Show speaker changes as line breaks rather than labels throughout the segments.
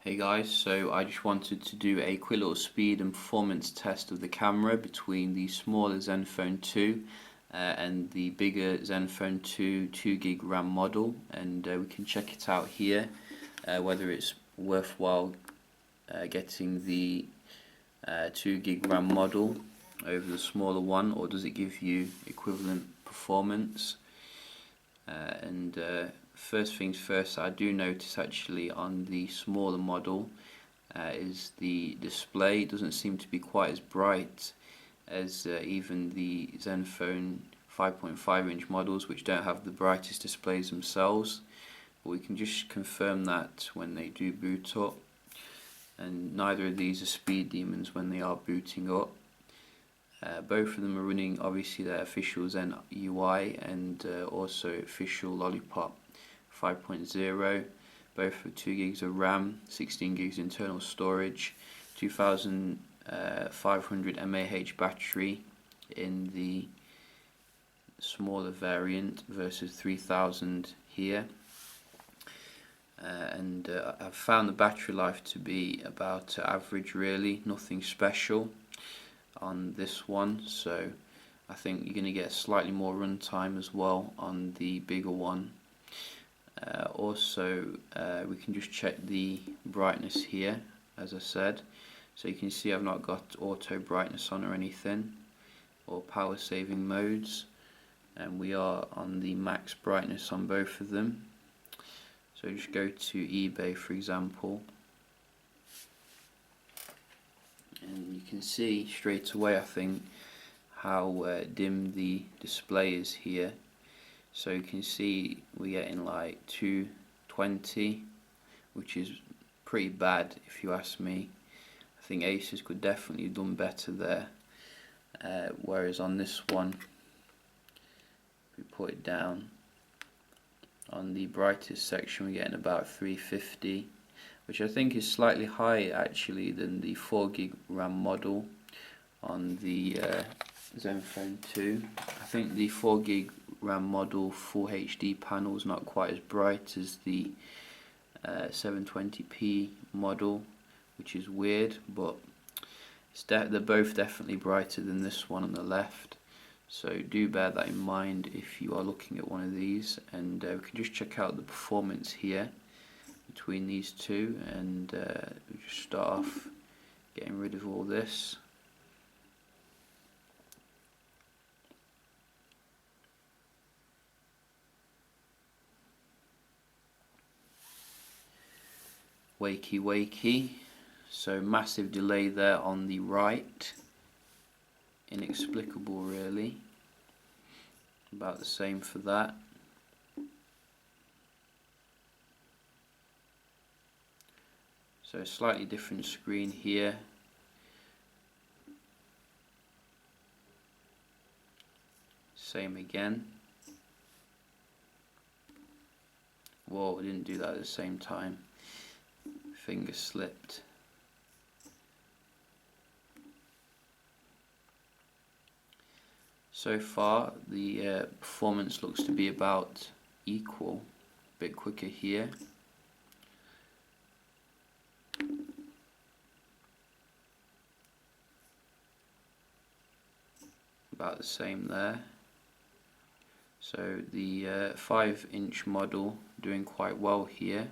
Hey guys, so I just wanted to do a quick little speed and performance test of the camera between the smaller Zenfone 2 and the bigger Zenfone 2 2GB RAM model, and we can check it out here whether it's worthwhile getting the 2GB RAM model over the smaller one, or does it give you equivalent performance. First things first, I do notice actually on the smaller model is the display doesn't seem to be quite as bright as even the Zenfone 5.5 inch models, which don't have the brightest displays themselves, but we can just confirm that when they do boot up, and neither of these are speed demons when they are booting up. Both of them are running obviously their official Zen UI and also official Lollipop 5.0, both with 2 gigs of RAM, 16 gigs internal storage, 2500 mAh battery in the smaller variant versus 3000 here. I've found the battery life to be about average, really, nothing special on this one, so I think you're going to get slightly more runtime as well on the bigger one. We can just check the brightness here, as I said, so you can see I've not got auto brightness on or anything, or power saving modes, and we are on the max brightness on both of them. So just go to eBay, for example, and you can see straight away, I think, how dim the display is here. So you can see we're getting like 220, which is pretty bad if you ask me. I think Asus could definitely have done better there. Whereas on this one, if we put it down, on the brightest section we're getting about 350, which I think is slightly higher actually than the 4GB RAM model on the Zenfone 2. I think the 4GB RAM model Full HD panel is not quite as bright as the 720p model, which is weird, but they're both definitely brighter than this one on the left, so do bear that in mind if you are looking at one of these. And we can just check out the performance here between these two, and we'll just start off getting rid of all this. Wakey wakey, so massive delay there on the right, inexplicable really, about the same for that. So a slightly different screen here. Same again. Whoa, I didn't do that at the same time. Finger slipped. So far the performance looks to be about equal, a bit quicker here. About the same there. So the 5-inch model doing quite well here.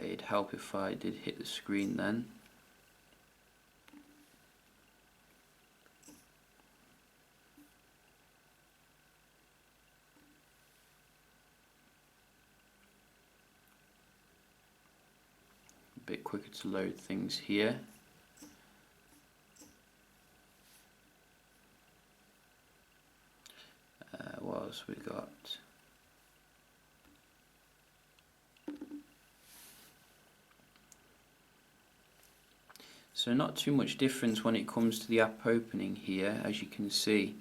It'd help if I did hit the screen then. A bit quicker to load things here. What else we got? So not too much difference when it comes to the app opening here, as you can see.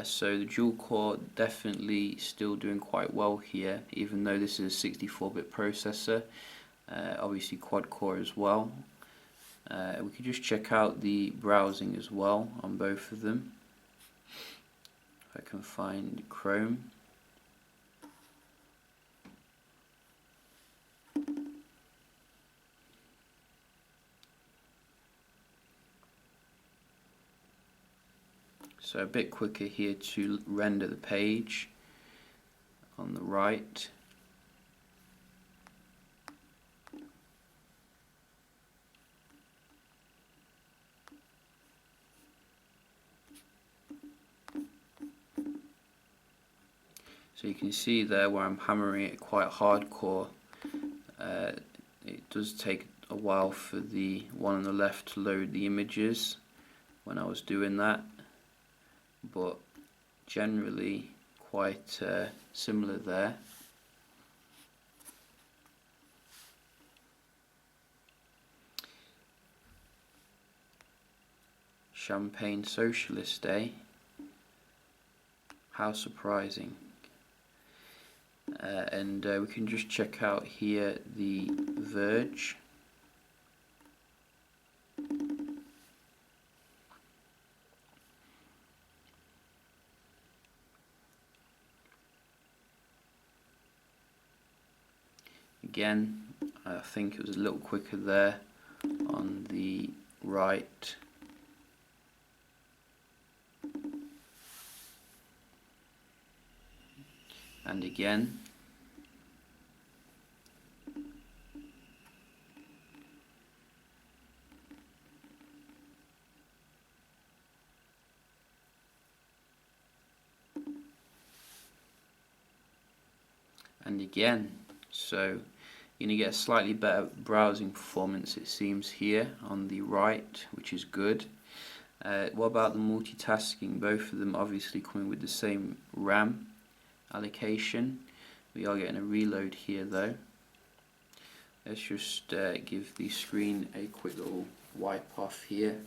So the dual core definitely still doing quite well here, even though this is a 64-bit processor. Obviously quad core as well. We could just check out the browsing as well on both of them. If I can find Chrome. So a bit quicker here to render the page on the right. So you can see there where I'm hammering it quite hardcore. It does take a while for the one on the left to load the images when I was doing that, but generally quite similar there. Champagne Socialist Day. How surprising. And we can just check out here the Verge. Again, I think it was a little quicker there on the right. And again. And again. So you're going to get a slightly better browsing performance, it seems, here on the right, which is good. What about the multitasking? Both of them obviously coming with the same RAM allocation. We are getting a reload here though. Let's just give the screen a quick little wipe off here.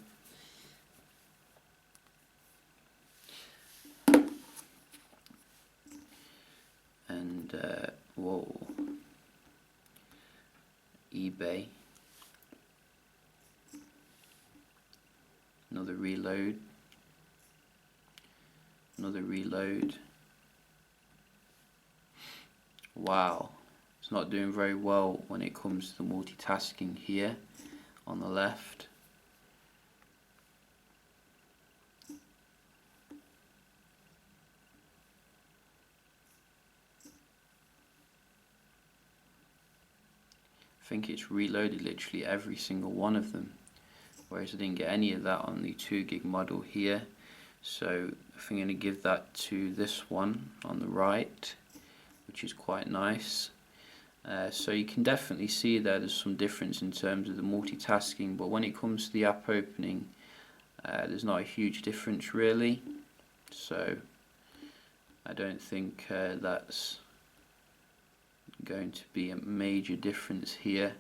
And whoa, eBay. Another reload. Another reload. Wow, it's not doing very well when it comes to multitasking here on the left. I think it's reloaded literally every single one of them, whereas I didn't get any of that on the 2GB model here. So I think I'm going to give that to this one on the right, which is quite nice. So you can definitely see there's some difference in terms of the multitasking, but when it comes to the app opening, there's not a huge difference really. So I don't think that's going to be a major difference here.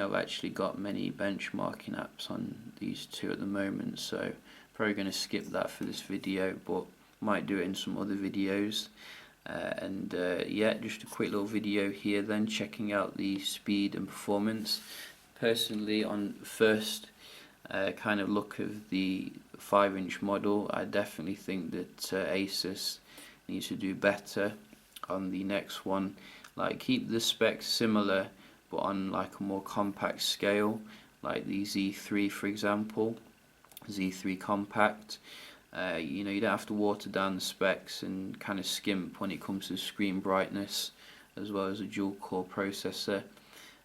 I've actually got many benchmarking apps on these two at the moment, so probably going to skip that for this video, but might do it in some other videos. Yeah, just a quick little video here then, checking out the speed and performance. personally, on first kind of look of the 5-inch model, I definitely think that Asus needs to do better on the next one. Like, keep the specs similar, but on like a more compact scale, like the Z3 for example, Z3 compact. You know, you don't have to water down the specs and kind of skimp when it comes to screen brightness, as well as a dual core processor.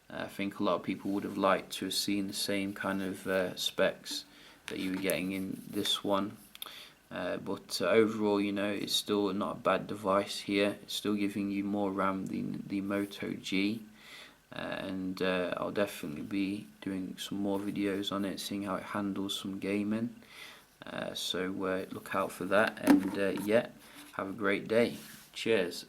I think a lot of people would have liked to have seen the same kind of specs that you were getting in this one. But overall, you know, it's still not a bad device here. It's still giving you more RAM than the Moto G. And I'll definitely be doing some more videos on it, seeing how it handles some gaming. So look out for that, and yeah, have a great day. Cheers.